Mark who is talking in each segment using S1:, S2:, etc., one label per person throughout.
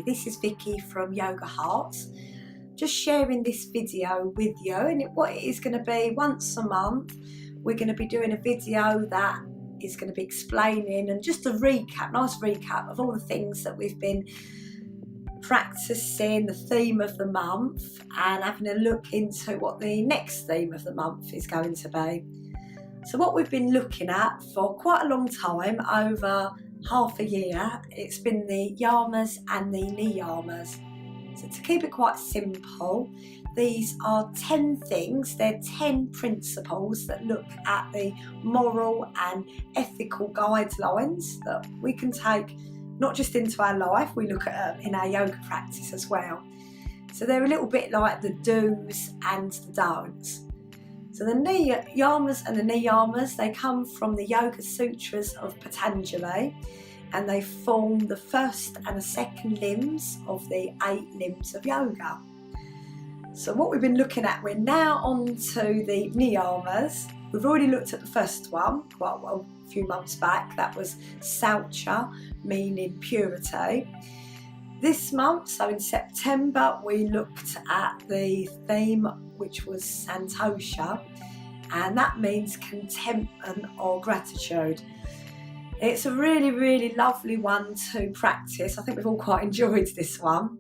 S1: Hi, this is Vicky from Yoga Herts. Just sharing this video with you, and what it is going to be, once a month we're going to be doing a video that is going to be explaining and just a recap, nice recap of all the things that we've been practicing, the theme of the month, and having a look into what the next theme of the month is going to be. So what we've been looking at for quite a long time, over half a year, it's been the Yamas and the Niyamas. So to keep it quite simple, these are 10 things, they're 10 principles that look at the moral and ethical guidelines that we can take not just into our life, we look at in our yoga practice as well. So they're a little bit like the do's and the don'ts. So the Yamas and the Niyamas, they come from the Yoga Sutras of Patanjali, and they form the first and the second limbs of the 8 limbs of yoga. So what we've been looking at, we're now on to the Niyamas. We've already looked at the first one quite a few months back. That was Santosha, meaning purity. This month, so in September, we looked at the theme, which was Santosha, and that means contentment or gratitude. It's a really, really lovely one to practice. I think we've all quite enjoyed this one.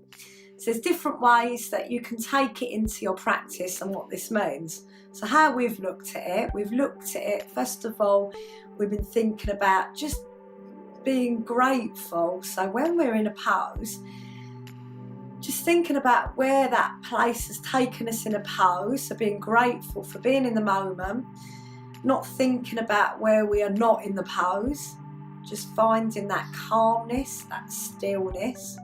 S1: So there's different ways that you can take it into your practice and what this means. So how we've looked at it, first of all, we've been thinking about just being grateful. So when we're in a pose, just thinking about where that place has taken us in a pose, so being grateful for being in the moment, not thinking about where we are not in the pose, just finding that calmness, that stillness.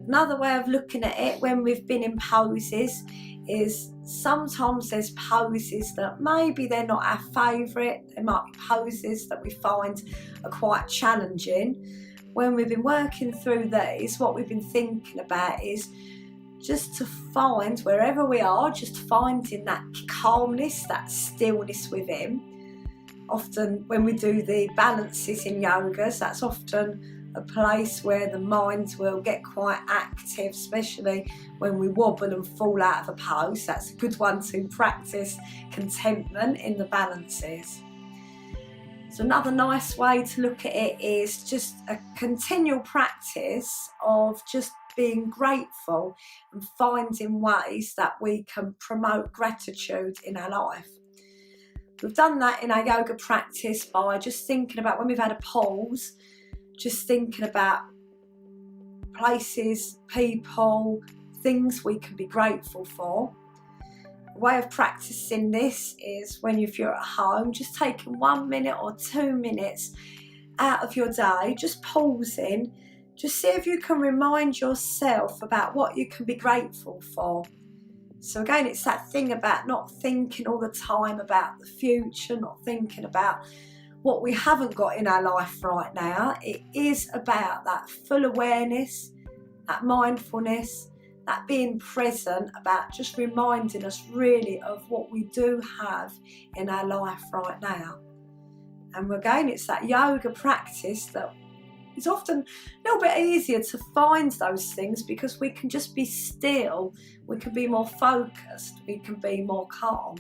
S1: Another way of looking at it when we've been in poses is sometimes there's poses that maybe they're not our favourite. There might be poses that we find are quite challenging. When we've been working through these, what we've been thinking about is just to find, wherever we are, just finding that calmness, that stillness within. Often when we do the balances in yogas, that's often a place where the mind will get quite active, especially when we wobble and fall out of a pose. That's a good one to practice contentment in the balances. So another nice way to look at it is just a continual practice of just being grateful and finding ways that we can promote gratitude in our life. We've done that in our yoga practice by just thinking about when we've had a pause, just thinking about places, people, things we can be grateful for. A way of practicing this is when if you're at home, just taking 1 minute or 2 minutes out of your day, just pausing, just see if you can remind yourself about what you can be grateful for. So again, it's that thing about not thinking all the time about the future, not thinking about what we haven't got in our life right now. It is about that full awareness, that mindfulness, that being present, about just reminding us really of what we do have in our life right now. And again, it's that yoga practice that is often a little bit easier to find those things because we can just be still, we can be more focused, we can be more calm.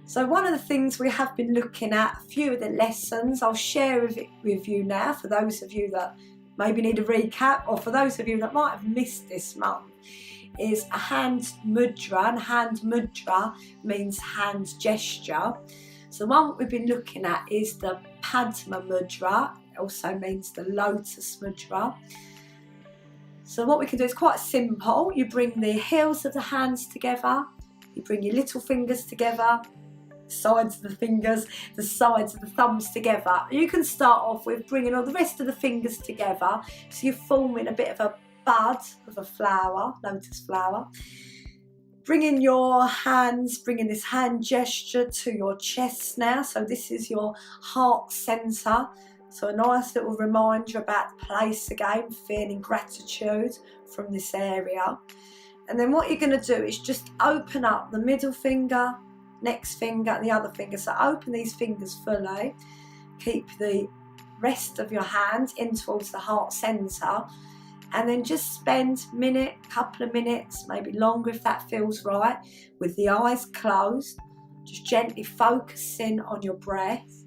S1: So one of the things we have been looking at, a few of the lessons, I'll share with you now for those of you that maybe need a recap, or for those of you that might have missed this month, is a hand mudra, and hand mudra means hand gesture. So the one we've been looking at is the Padma mudra, it also means the lotus mudra. So what we can do is quite simple. You bring the heels of the hands together, you bring your little fingers together, sides of the fingers, the sides of the thumbs together. You can start off with bringing all the rest of the fingers together, so you're forming a bit of a bud of a flower, lotus flower. Bringing your hands, bringing this hand gesture to your chest now. So this is your heart centre. So a nice little reminder about the place again, feeling gratitude from this area. And then what you're going to do is just open up the middle finger, next finger and the other finger. So open these fingers fully. Keep the rest of your hand in towards the heart centre. And then just spend a minute, couple of minutes, maybe longer if that feels right, with the eyes closed, just gently focusing on your breath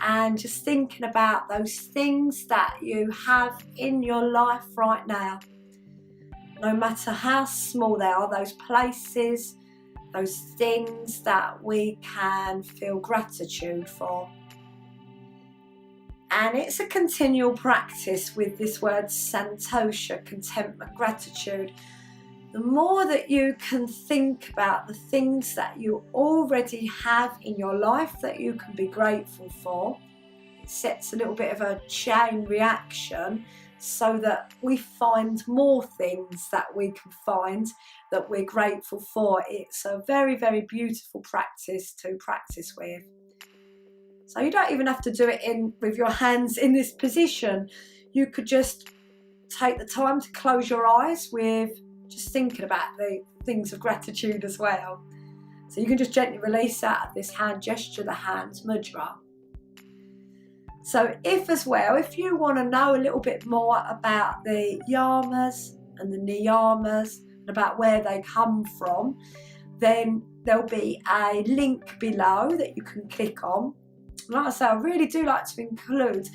S1: and just thinking about those things that you have in your life right now. No matter how small they are, those places, those things that we can feel gratitude for. And it's a continual practice with this word Santosha, contentment, gratitude. The more that you can think about the things that you already have in your life that you can be grateful for, it sets a little bit of a chain reaction so that we find more things that we can find that we're grateful for. It's a very, very beautiful practice to practice with. So you don't even have to do it with your hands in this position. You could just take the time to close your eyes with just thinking about the things of gratitude as well. So you can just gently release out of this hand gesture, the hands mudra. So if you want to know a little bit more about the Yamas and the Niyamas and about where they come from, then there'll be a link below that you can click on. Like I say, I really do like to include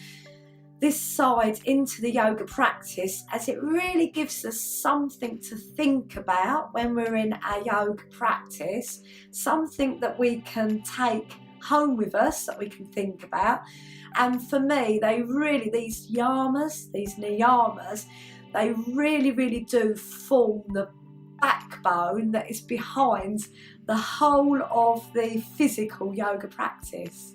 S1: this side into the yoga practice, as it really gives us something to think about when we're in our yoga practice, something that we can take home with us, that we can think about. And for me, these Yamas, these Niyamas, they really, really do form the backbone that is behind the whole of the physical yoga practice.